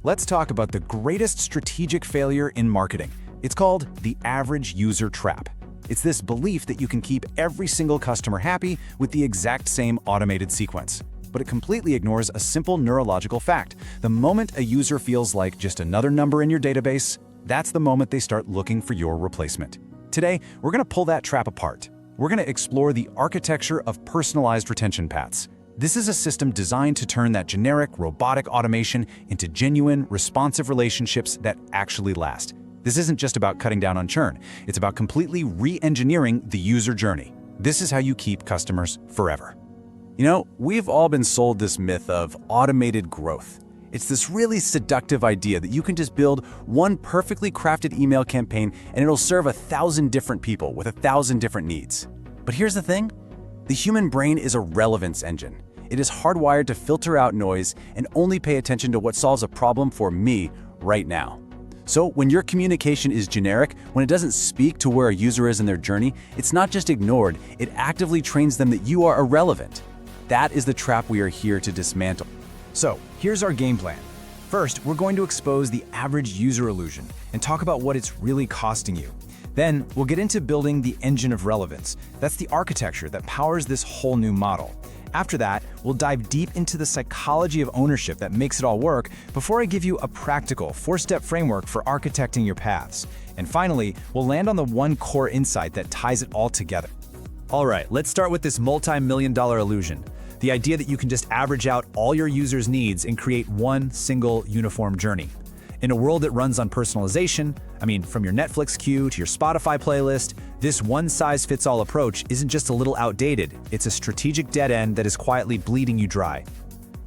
Let's talk about the greatest strategic failure in marketing. It's called the average user trap. It's this belief that you can keep every single customer happy with the exact same automated sequence. But it completely ignores a simple neurological fact. The moment a user feels like just another number in your database, that's the moment they start looking for your replacement. Today, we're going to pull that trap apart. We're going to explore the architecture of personalized retention paths. This is a system designed to turn that generic, robotic automation into genuine, responsive relationships that actually last. This isn't just about cutting down on churn. It's about completely re-engineering the user journey. This is how you keep customers forever. You know, we've all been sold this myth of automated growth. It's this really seductive idea that you can just build one perfectly crafted email campaign and it'll serve 1,000 different people with 1,000 different needs. But here's the thing. The human brain is a relevance engine. It is hardwired to filter out noise and only pay attention to what solves a problem for me right now. So when your communication is generic, when it doesn't speak to where a user is in their journey, it's not just ignored, it actively trains them that you are irrelevant. That is the trap we are here to dismantle. So here's our game plan. First, we're going to expose the average user illusion and talk about what it's really costing you. Then we'll get into building the engine of relevance. That's the architecture that powers this whole new model. After that, we'll dive deep into the psychology of ownership that makes it all work before I give you a practical 4-step framework for architecting your paths. And finally, we'll land on the one core insight that ties it all together. All right, let's start with this multi-million-dollar illusion. The idea that you can just average out all your users' needs and create one single uniform journey. In a world that runs on personalization, from your Netflix queue to your Spotify playlist, this one-size-fits-all approach isn't just a little outdated, it's a strategic dead end that is quietly bleeding you dry.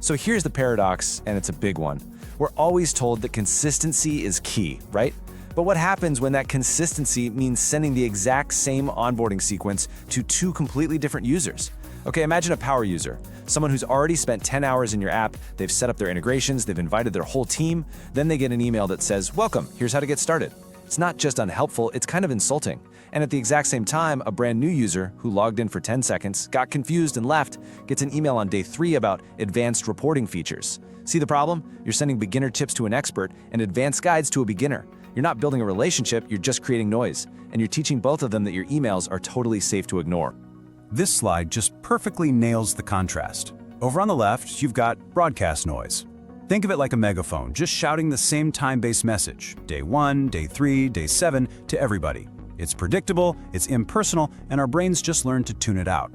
So here's the paradox, and it's a big one. We're always told that consistency is key, right? But what happens when that consistency means sending the exact same onboarding sequence to two completely different users? Okay, imagine a power user, someone who's already spent 10 hours in your app, they've set up their integrations, they've invited their whole team, then they get an email that says, "Welcome, here's how to get started." It's not just unhelpful, it's kind of insulting. And at the exact same time, a brand new user who logged in for 10 seconds, got confused and left, gets an email on day 3 about advanced reporting features. See the problem? You're sending beginner tips to an expert and advanced guides to a beginner. You're not building a relationship, you're just creating noise. And you're teaching both of them that your emails are totally safe to ignore. This slide just perfectly nails the contrast. Over on the left, you've got broadcast noise. Think of it like a megaphone, just shouting the same time-based message, day 1, day 3, day 7, to everybody. It's predictable, it's impersonal, and our brains just learn to tune it out.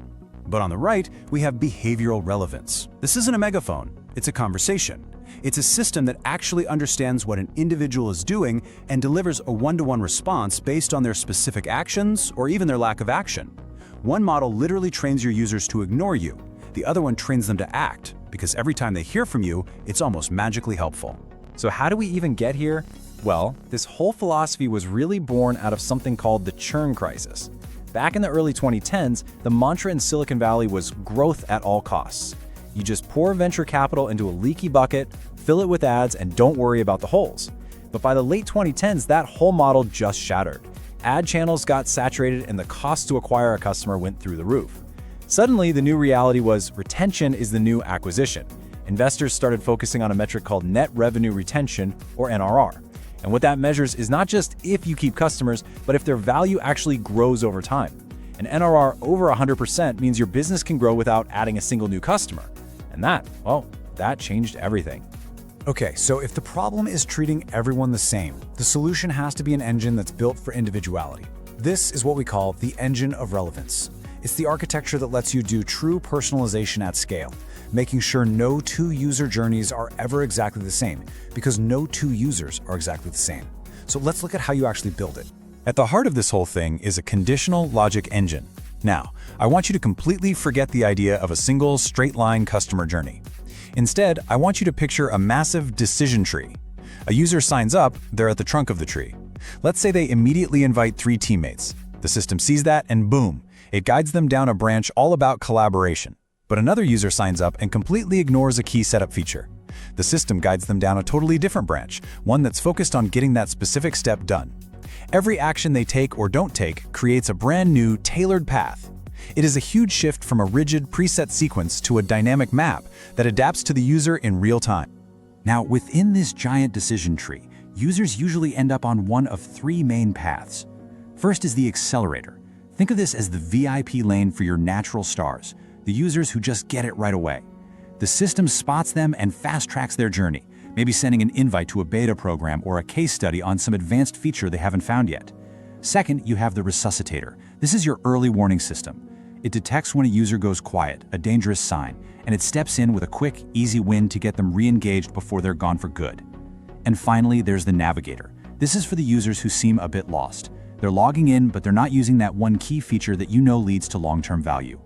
But on the right, we have behavioral relevance. This isn't a megaphone, it's a conversation. It's a system that actually understands what an individual is doing and delivers a one-to-one response based on their specific actions or even their lack of action. One model literally trains your users to ignore you. The other one trains them to act, because every time they hear from you, it's almost magically helpful. So how do we even get here? Well, this whole philosophy was really born out of something called the Churn Crisis. Back in the early 2010s, the mantra in Silicon Valley was growth at all costs. You just pour venture capital into a leaky bucket, fill it with ads, and don't worry about the holes. But by the late 2010s, that whole model just shattered. Ad channels got saturated and the cost to acquire a customer went through the roof. Suddenly, the new reality was retention is the new acquisition. Investors started focusing on a metric called net revenue retention, or NRR. And what that measures is not just if you keep customers, but if their value actually grows over time. An NRR over 100% means your business can grow without adding a single new customer. And that changed everything. Okay, so if the problem is treating everyone the same, the solution has to be an engine that's built for individuality. This is what we call the engine of relevance. It's the architecture that lets you do true personalization at scale, making sure no two user journeys are ever exactly the same, because no two users are exactly the same. So let's look at how you actually build it. At the heart of this whole thing is a conditional logic engine. Now, I want you to completely forget the idea of a single straight-line customer journey. Instead, I want you to picture a massive decision tree. A user signs up, they're at the trunk of the tree. Let's say they immediately invite 3 teammates. The system sees that and boom, it guides them down a branch all about collaboration. But another user signs up and completely ignores a key setup feature. The system guides them down a totally different branch, one that's focused on getting that specific step done. Every action they take or don't take creates a brand new, tailored path. It is a huge shift from a rigid, preset sequence to a dynamic map that adapts to the user in real time. Now, within this giant decision tree, users usually end up on one of three main paths. First is the Accelerator. Think of this as the VIP lane for your natural stars, the users who just get it right away. The system spots them and fast-tracks their journey, maybe sending an invite to a beta program or a case study on some advanced feature they haven't found yet. Second, you have the Resuscitator. This is your early warning system. It detects when a user goes quiet, a dangerous sign, and it steps in with a quick, easy win to get them re-engaged before they're gone for good. And finally, there's the Navigator. This is for the users who seem a bit lost. They're logging in, but they're not using that one key feature that you know leads to long-term value.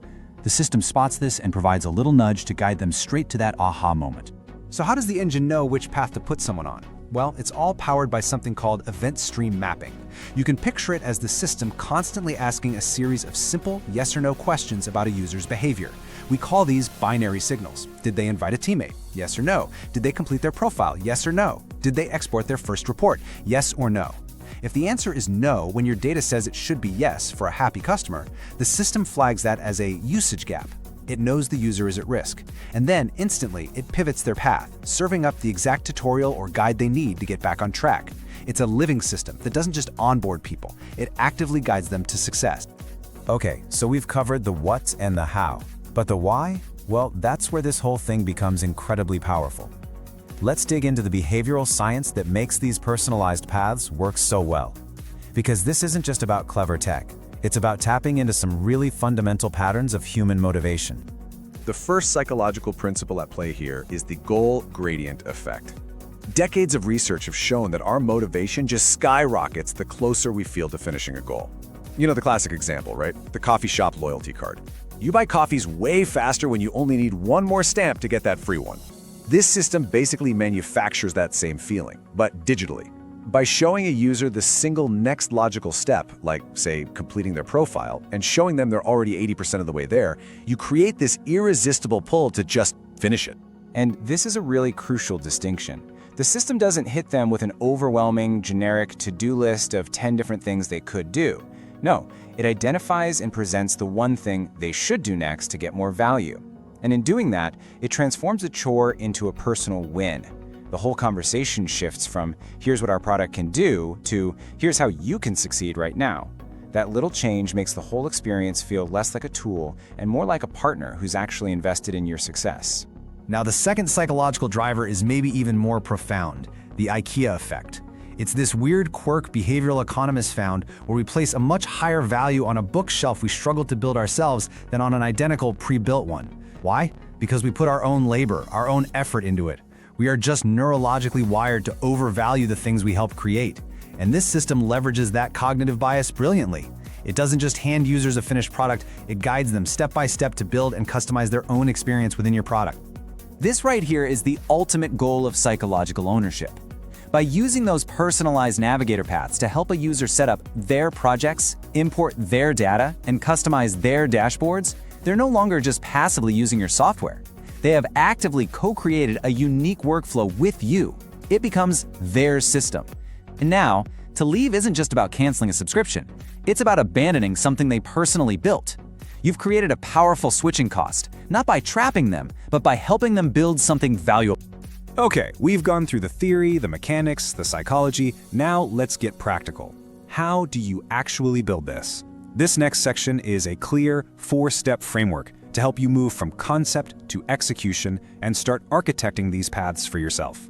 The system spots this and provides a little nudge to guide them straight to that aha moment. So how does the engine know which path to put someone on? Well, it's all powered by something called event stream mapping. You can picture it as the system constantly asking a series of simple yes or no questions about a user's behavior. We call these binary signals. Did they invite a teammate? Yes or no. Did they complete their profile? Yes or no. Did they export their first report? Yes or no. If the answer is no when your data says it should be yes for a happy customer, the system flags that as a usage gap. It knows the user is at risk, and then instantly it pivots their path, serving up the exact tutorial or guide they need to get back on track. It's a living system that doesn't just onboard people, it actively guides them to success. Okay, so we've covered the what and the how. But the why? Well, that's where this whole thing becomes incredibly powerful. Let's dig into the behavioral science that makes these personalized paths work so well. Because this isn't just about clever tech. It's about tapping into some really fundamental patterns of human motivation. The first psychological principle at play here is the goal gradient effect. Decades of research have shown that our motivation just skyrockets the closer we feel to finishing a goal. You know the classic example, right? The coffee shop loyalty card. You buy coffees way faster when you only need one more stamp to get that free one. This system basically manufactures that same feeling, but digitally. By showing a user the single next logical step, like, say, completing their profile, and showing them they're already 80% of the way there, you create this irresistible pull to just finish it. And this is a really crucial distinction. The system doesn't hit them with an overwhelming, generic to-do list of 10 different things they could do. No, it identifies and presents the one thing they should do next to get more value. And in doing that, it transforms a chore into a personal win. The whole conversation shifts from, here's what our product can do, to, here's how you can succeed right now. That little change makes the whole experience feel less like a tool and more like a partner who's actually invested in your success. Now, the second psychological driver is maybe even more profound, the IKEA Effect. It's this weird quirk behavioral economists found where we place a much higher value on a bookshelf we struggled to build ourselves than on an identical pre-built one. Why? Because we put our own labor, our own effort into it. We are just neurologically wired to overvalue the things we help create. And this system leverages that cognitive bias brilliantly. It doesn't just hand users a finished product, it guides them step by step to build and customize their own experience within your product. This right here is the ultimate goal of psychological ownership. By using those personalized Navigator paths to help a user set up their projects, import their data, and customize their dashboards, they're no longer just passively using your software. They have actively co-created a unique workflow with you. It becomes their system. And now, to leave isn't just about canceling a subscription. It's about abandoning something they personally built. You've created a powerful switching cost, not by trapping them, but by helping them build something valuable. Okay, we've gone through the theory, the mechanics, the psychology. Now let's get practical. How do you actually build this? This next section is a clear 4-step framework to help you move from concept to execution and start architecting these paths for yourself.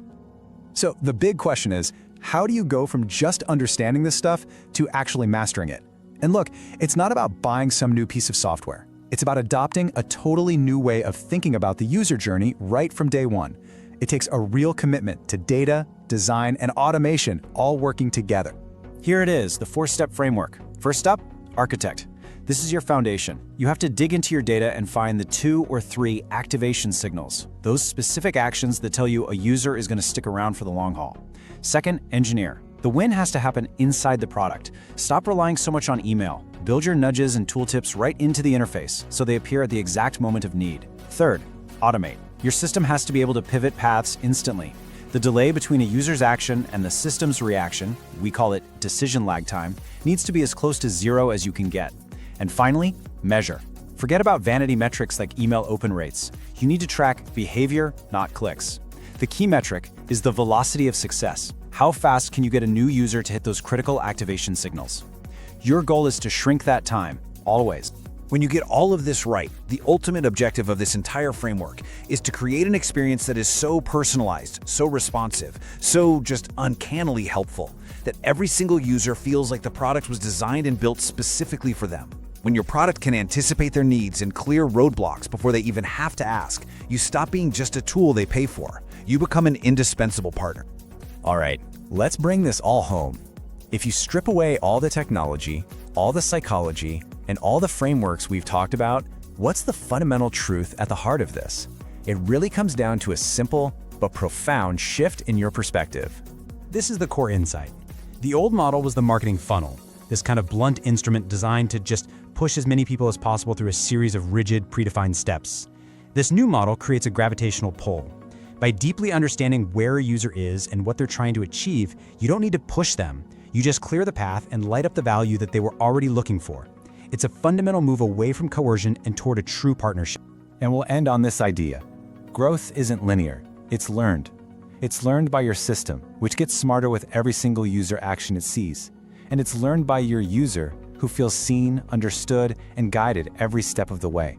So the big question is, how do you go from just understanding this stuff to actually mastering it? And look, it's not about buying some new piece of software. It's about adopting a totally new way of thinking about the user journey right from day one. It takes a real commitment to data, design, and automation all working together. Here it is, the 4-step framework. First up, architect. This is your foundation. You have to dig into your data and find the 2 or 3 activation signals, those specific actions that tell you a user is going to stick around for the long haul. Second, engineer. The win has to happen inside the product. Stop relying so much on email. Build your nudges and tooltips right into the interface so they appear at the exact moment of need. Third, automate. Your system has to be able to pivot paths instantly. The delay between a user's action and the system's reaction, we call it decision lag time, needs to be as close to 0 as you can get. And finally, measure. Forget about vanity metrics like email open rates. You need to track behavior, not clicks. The key metric is the velocity of success. How fast can you get a new user to hit those critical activation signals? Your goal is to shrink that time, always. When you get all of this right, the ultimate objective of this entire framework is to create an experience that is so personalized, so responsive, so just uncannily helpful, that every single user feels like the product was designed and built specifically for them. When your product can anticipate their needs and clear roadblocks before they even have to ask, you stop being just a tool they pay for. You become an indispensable partner. All right, let's bring this all home. If you strip away all the technology, all the psychology, and all the frameworks we've talked about, what's the fundamental truth at the heart of this? It really comes down to a simple but profound shift in your perspective. This is the core insight. The old model was the marketing funnel, this kind of blunt instrument designed to just push as many people as possible through a series of rigid, predefined steps. This new model creates a gravitational pull. By deeply understanding where a user is and what they're trying to achieve, you don't need to push them. You just clear the path and light up the value that they were already looking for. It's a fundamental move away from coercion and toward a true partnership. And we'll end on this idea. Growth isn't linear, it's learned. It's learned by your system, which gets smarter with every single user action it sees. And it's learned by your user, who feels seen, understood, and guided every step of the way.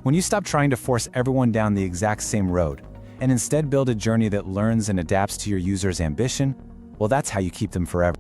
When you stop trying to force everyone down the exact same road, and instead build a journey that learns and adapts to your user's ambition, well, that's how you keep them forever.